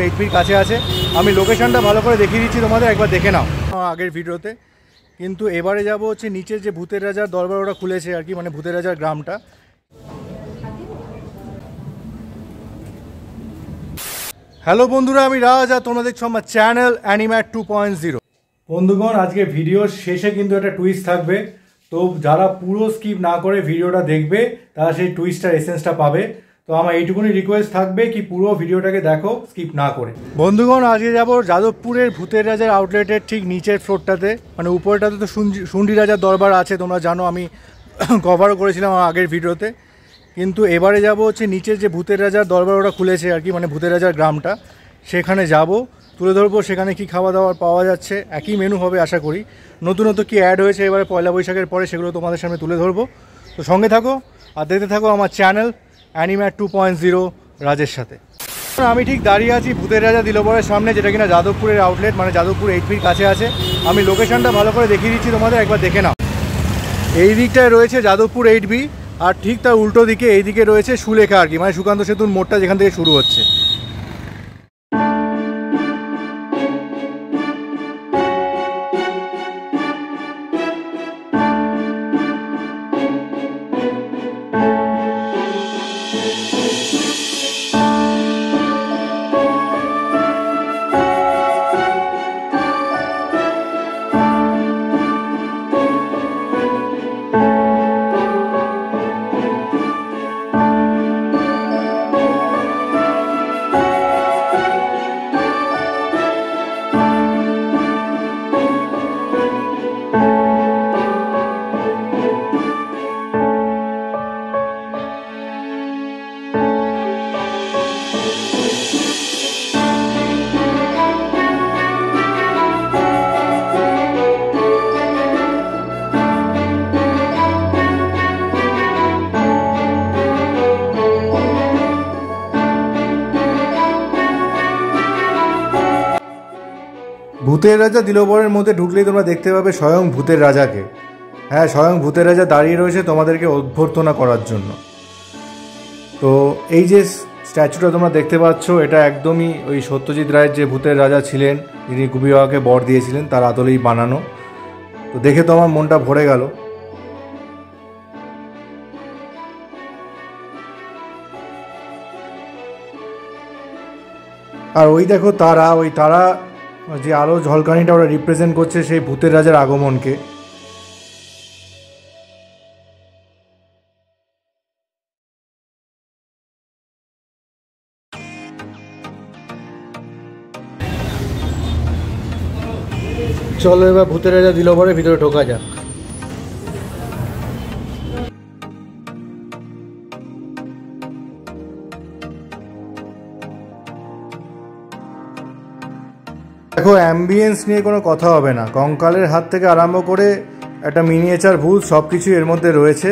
এইচপির কাছে আছে। আমি লোকেশনটা ভালো করে দেখিয়ে দিচ্ছি তোমাদের, একবার দেখে নাও আগের ভিডিওতে। কিন্তু এবারে যাব হচ্ছে নিচের যে ভূতের রাজার দরবার ওটা খুলেছে আর কি, মানে ভূতের রাজার গ্রামটা। হ্যালো বন্ধুরা, আমি রাজ আর তোমরা দেখছো আমার চ্যানেল অ্যানিম্যাট 2.0। বন্ধুগণ, আজকে ভিডিওর শেষে কিন্তু একটা টুইস্ট থাকবে, তো যারা পুরো স্কিপ না করে ভিডিওটা দেখবে তারা সেই টুইস্টটার এসেন্সটা পাবে। তো আমার এইটুকুনি রিকোয়েস্ট থাকবে কি পুরো ভিডিওটাকে দেখো স্কিপ না করে। বন্ধুগণ, আজকে যাবো যাদবপুরের ভূতের রাজার আউটলেটের ঠিক নিচের ফ্লোরটাতে, মানে উপরটাতে তো শুন্ডি রাজার দরবার আছে, তোমরা জানো, আমি কভারও করেছিলাম আমার আগের ভিডিওতে। কিন্তু এবারে যাব হচ্ছে নিচের যে ভূতের রাজার দরবার ওটা খুলেছে আর কি, মানে ভূতের রাজার গ্রামটা, সেখানে যাব, তুলে ধরবো সেখানে কি খাওয়া দাওয়ার পাওয়া যাচ্ছে। একই মেনু হবে আশা করি, নতুনত্ব কি অ্যাড হয়েছে এবারে পয়লা বৈশাখের পরে সেগুলো তোমাদের সামনে তুলে ধরবো। তো সঙ্গে থাকো আর দেখতে থাকো আমার চ্যানেল অ্যানিম্যাট 2.0 রাজের সাথে। আমি ঠিক দাঁড়িয়ে আছি ভূতের রাজা দিলবরের সামনে, যেটা কিনা যাদবপুরের আউটলেট, মানে যাদবপুর এইচপির কাছে আছে। আমি লোকেশনটা ভালো করে দেখিয়ে দিচ্ছি তোমাদের, একবার দেখে নাও। এই দিকটায় রয়েছে যাদবপুর 8B, আর ঠিক তার উল্টো দিকে এই দিকে রয়েছে সুলেখা আর কি, মানে সুকান্ত সেতুর মোড়টা যেখান থেকে শুরু হচ্ছে। ভূতের রাজা দিলবরের মধ্যে ঢুকলেই তোমরা দেখতে পাবে স্বয়ং ভূতের রাজাকে। হ্যাঁ, স্বয়ং ভূতের রাজা দাঁড়িয়ে রয়েছে তোমাদেরকে অভ্যর্থনা করার জন্য। তো এই যে স্ট্যাচুটা তোমরা দেখতে পাচ্ছ, এটা একদমই ওই সত্যজিৎ রায়ের যে ভূতের রাজা ছিলেন, যিনি গুপি বাবাকে বর দিয়েছিলেন, তার আদলেই বানানো। তো দেখে তো আমার মনটা ভরে গেল। আর ওই দেখো তারা, ওই তারা যে আলো ঝলকানিটা ওরা রিপ্রেজেন্ট করছে সেই ভূতের রাজার আগমনকে। চলো এবার ভূতের রাজা দিলবরের ভিতরে ঢোকা যাক। দেখো, অ্যাম্বিয়েন্স নিয়ে কোনো কথা হবে না, কঙ্কালের হাত থেকে আরম্ভ করে একটা মিনিয়েচার ভূত সব কিছুই এর মধ্যে রয়েছে।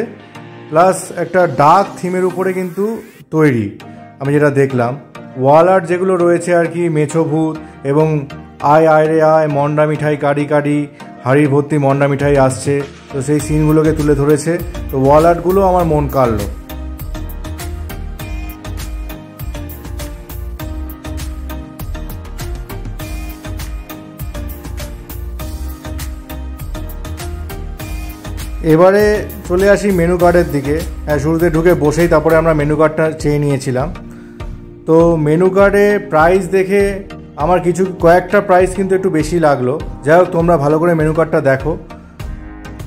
প্লাস একটা ডার্ক থিমের উপরে কিন্তু তৈরি, আমি যেটা দেখলাম ওয়াল আর্ট যেগুলো রয়েছে আর কি, মেছো ভূত এবং আয় আয় রে আয়, মন্ডা মিঠাই কাড়ি কাড়ি, হাড়ি ভর্তি মন্ডা মিঠাই আসছে, তো সেই সিনগুলোকে তুলে ধরেছে। তো ওয়াল আর্টগুলো আমার মন কাড়লো। এবারে চলে আসি মেনু কার্ডের দিকে। হ্যাঁ, শুরুতে ঢুকে বসেই তারপরে আমরা মেনু কার্ডটা চেয়ে নিয়েছিলাম। তো মেনু কার্ডে প্রাইস দেখে আমার কয়েকটা প্রাইস কিন্তু একটু বেশি লাগলো। যাই হোক, তোমরা ভালো করে মেনু কার্ডটা দেখো।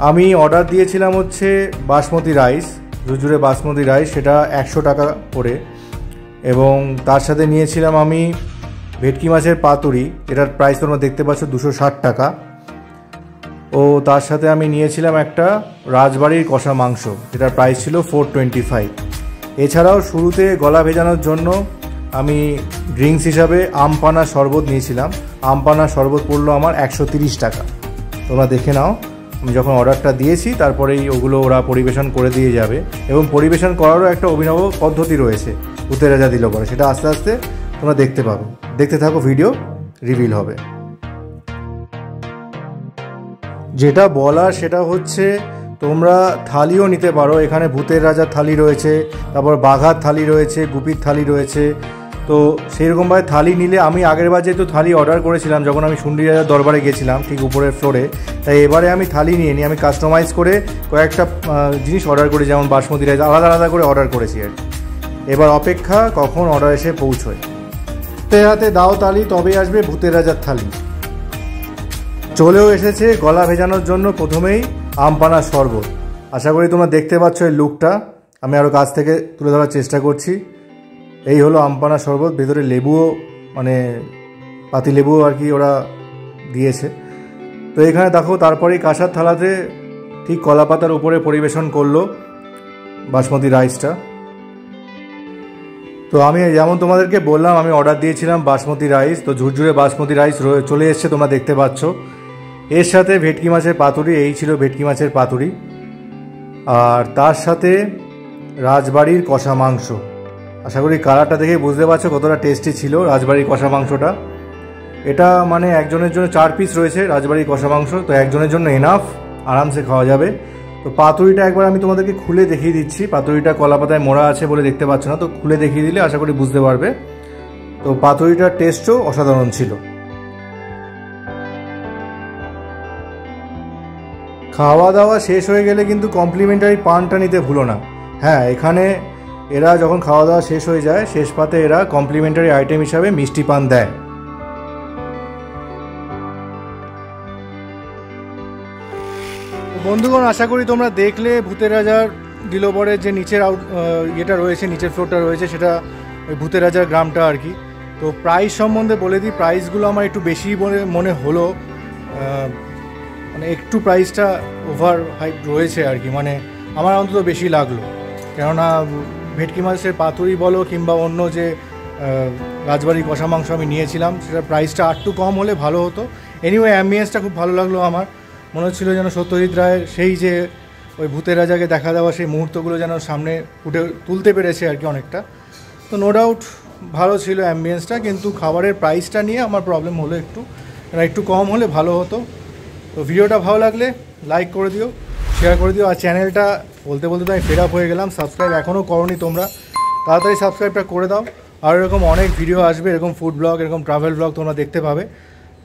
আমি অর্ডার দিয়েছিলাম হচ্ছে বাসমতি রাইস, ঝুরঝুরে বাসমতি রাইস, সেটা 100 টাকা করে, এবং তার সাথে নিয়েছিলাম আমি ভেটকি মাছের পাতুরি, এটার প্রাইস তোমরা দেখতে পাচ্ছ 260 টাকা। ও তার সাথে আমি নিয়েছিলাম একটা রাজবাড়ির কষা মাংস, যেটার প্রাইস ছিল 425। এছাড়াও শুরুতে গলা ভেজানোর জন্য আমি ড্রিঙ্কস হিসাবে আমপানা শরবত নিয়েছিলাম। আমপানা শরবত পড়লো আমার 130 টাকা। তোমরা দেখে নাও, আমি যখন অর্ডারটা দিয়েছি তারপরেই ওগুলো ওরা পরিবেশন করে দিয়ে যাবে, এবং পরিবেশন করারও একটা অভিনব পদ্ধতি রয়েছে ভূতের রাজা দিলবরে, সেটা আস্তে আস্তে তোমরা দেখতে পাবে। দেখতে থাকো, ভিডিও রিভিল হবে। যেটা বলার সেটা হচ্ছে তোমরা থালিও নিতে পারো। এখানে ভূতের রাজার থালি রয়েছে, তারপর বাঘার থালি রয়েছে, গুপির থালি রয়েছে। তো তো সেইরকমভাবে থালি নিলে আমি আগের বার যেহেতু থালি অর্ডার করেছিলাম যখন আমি শুন্ডি রাজার দরবারে গেছিলাম ঠিক উপরের ফ্লোরে, তাই এবারে আমি থালি নিয়ে নিই, আমি কাস্টমাইজ করে কয়েকটা জিনিস অর্ডার করি, যেমন বাসমতি রাইস আলাদা আলাদা করে অর্ডার করেছি আর কি। এবার অপেক্ষা কখন অর্ডার এসে পৌঁছয়। হাতে হাতে দাও তালি তবেই আসবে ভূতের রাজার থালি। চলেও এসেছে গলা ভেজানোর জন্য প্রথমেই আমপানার শরবত। আশা করি তোমরা দেখতে পাচ্ছ এই লুকটা, আমি আরও কাছ থেকে তুলে ধরার চেষ্টা করছি। এই হলো আমপানার শরবত, ভেতরে লেবুও মানে পাতি লেবুও আর কি ওরা দিয়েছে। তো এখানে দেখো তারপরেই কাঁসার থালাতে ঠিক কলা পাতার উপরে পরিবেশন করলো বাসমতি রাইসটা। তো আমি যেমন তোমাদেরকে বললাম আমি অর্ডার দিয়েছিলাম বাসমতি রাইস, তো ঝুরঝুরে বাসমতি রাইস চলে এসছে, তোমরা দেখতে পাচ্ছ। এর সাথে ভেটকি মাছের পাতুরি, এই ছিল ভেটকি মাছের পাতুরি, আর তার সাথে রাজবাড়ির কষা মাংস। আশা করি কালারটা দেখে বুঝতে পারছো কতটা টেস্টি ছিল রাজবাড়ির কষা মাংসটা। এটা মানে একজনের জন্য 4 পিস রয়েছে রাজবাড়ির কষা মাংস, তো একজনের জন্য এনাফ, আরামসে খাওয়া যাবে। তো পাতুরিটা একবার আমি তোমাদেরকে খুলে দেখিয়ে দিচ্ছি, পাতুরিটা কলা পাতায় মোড়া আছে বলে দেখতে পাচ্ছ না, তো খুলে দেখিয়ে দিলে আশা করি বুঝতে পারবে। তো পাতুরিটার টেস্টও অসাধারণ ছিল। খাওয়া দাওয়া শেষ হয়ে গেলে কিন্তু কমপ্লিমেন্টারি পানটা নিতে ভুলো না। হ্যাঁ, এখানে এরা যখন খাওয়া দাওয়া শেষ হয়ে যায় শেষ পাতে এরা কমপ্লিমেন্টারি আইটেম হিসাবে মিষ্টি পান দেয়। বন্ধুগণ, আশা করি তোমরা দেখলে ভূতের রাজার দিলবরের যে নিচের ইয়েটা রয়েছে, নিচের ফ্লোরটা রয়েছে, সেটা ওই ভূতের রাজার গ্রামটা আর কি। তো প্রাইস সম্বন্ধে বলে দিই, প্রাইসগুলো আমার একটু বেশি মনে হলো, মানে একটু প্রাইসটা ওভার হাইপ রয়েছে আর কি, মানে আমার অন্তত বেশি লাগলো। কেননা ভেটকি মাছের পাতুরি বলো কিংবা অন্য যে রাজবাড়ির কষা মাংস আমি নিয়েছিলাম সেটার প্রাইসটা একটু কম হলে ভালো হতো। এনিওয়ে অ্যাম্বিয়েন্সটা খুব ভালো লাগলো আমার, মনে হচ্ছিল যেন সত্যজিৎ রায়ের সেই যে ওই ভূতের রাজাকে দেখা দেওয়া সেই মুহূর্তগুলো যেন সামনে ফুটে তুলতে পেরেছে আর কি অনেকটা। তো নো ডাউট ভালো ছিল অ্যাম্বিয়েন্সটা, কিন্তু খাবারের প্রাইসটা নিয়ে আমার প্রবলেম হলো একটু কম হলে ভালো হতো। তো ভিডিওটা ভালো লাগলে লাইক করে দিও, শেয়ার করে দিও, আর চ্যানেলটা বলতে বলতে তো আমি ফেড আপ হয়ে গেলাম, সাবস্ক্রাইব এখনও করোনি তোমরা, তাড়াতাড়ি সাবস্ক্রাইবটা করে দাও। আর এরকম অনেক ভিডিও আসবে, এরকম ফুড ব্লগ, এরকম ট্রাভেল ব্লগ তোমরা দেখতে পাবে,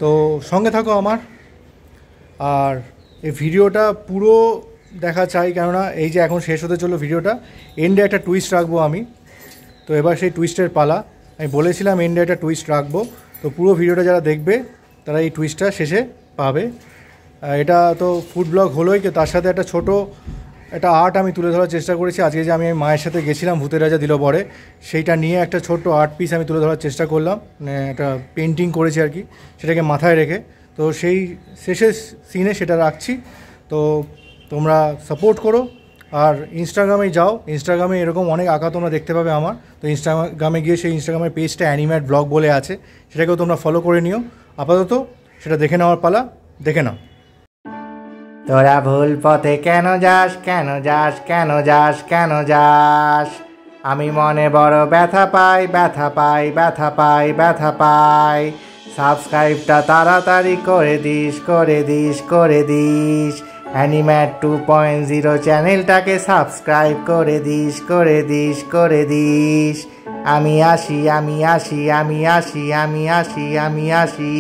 তো সঙ্গে থাকো আমার। আর এই ভিডিওটা পুরো দেখা চাই, কেননা এই যে এখন শেষ হতে চলো ভিডিওটা, এন্ডে একটা টুইস্ট রাখবো আমি। তো এবার সেই টুইস্টের পালা, আমি বলেছিলাম এন্ডে একটা টুইস্ট রাখবো, তো পুরো ভিডিওটা যারা দেখবে তারা এই টুইস্টটা শেষে পাবে। এটা তো ফুড ব্লগ হলোই, তার সাথে একটা আর্ট আমি তুলে ধরার চেষ্টা করেছি। আজকে যে আমি মায়ের সাথে গেছিলাম ভূতের রাজা দিলবরে, সেইটা নিয়ে একটা ছোট্ট আর্ট পিস আমি তুলে ধরার চেষ্টা করলাম, মানে একটা পেন্টিং করেছি আর কি, সেটাকে মাথায় রেখে। তো সেই শেষের সিনে সেটা রাখছি, তো তোমরা সাপোর্ট করো। আর ইনস্টাগ্রামে যাও, ইনস্টাগ্রামে এরকম অনেক আঁকা তোমরা দেখতে পাবে আমার। তো ইনস্টাগ্রামে গিয়ে সেই ইনস্টাগ্রামের পেজটা অ্যানিমেট ব্লগ বলে আছে, সেটাকেও তোমরা ফলো করে নিও। আপাতত সেটা দেখে নেওয়ার পালা, দেখে নাও। তোরা ভুল পথে কেন যাস, কেন যাস, কেন যাস, কেন যাস? আমি মনে বড় ব্যথা পাই, ব্যথা পাই, ব্যথা পাই, ব্যথা পাই। সাবস্ক্রাইবটা তাড়াতাড়ি করে দিস, করে দিস, করে দিস। অ্যানিম্যাট 2.0 চ্যানেলটাকে সাবস্ক্রাইব করে দিস, করে দিস, করে দিস। আমি আসি, আমি আসি, আমি আসি, আমি আসি, আমি আসি।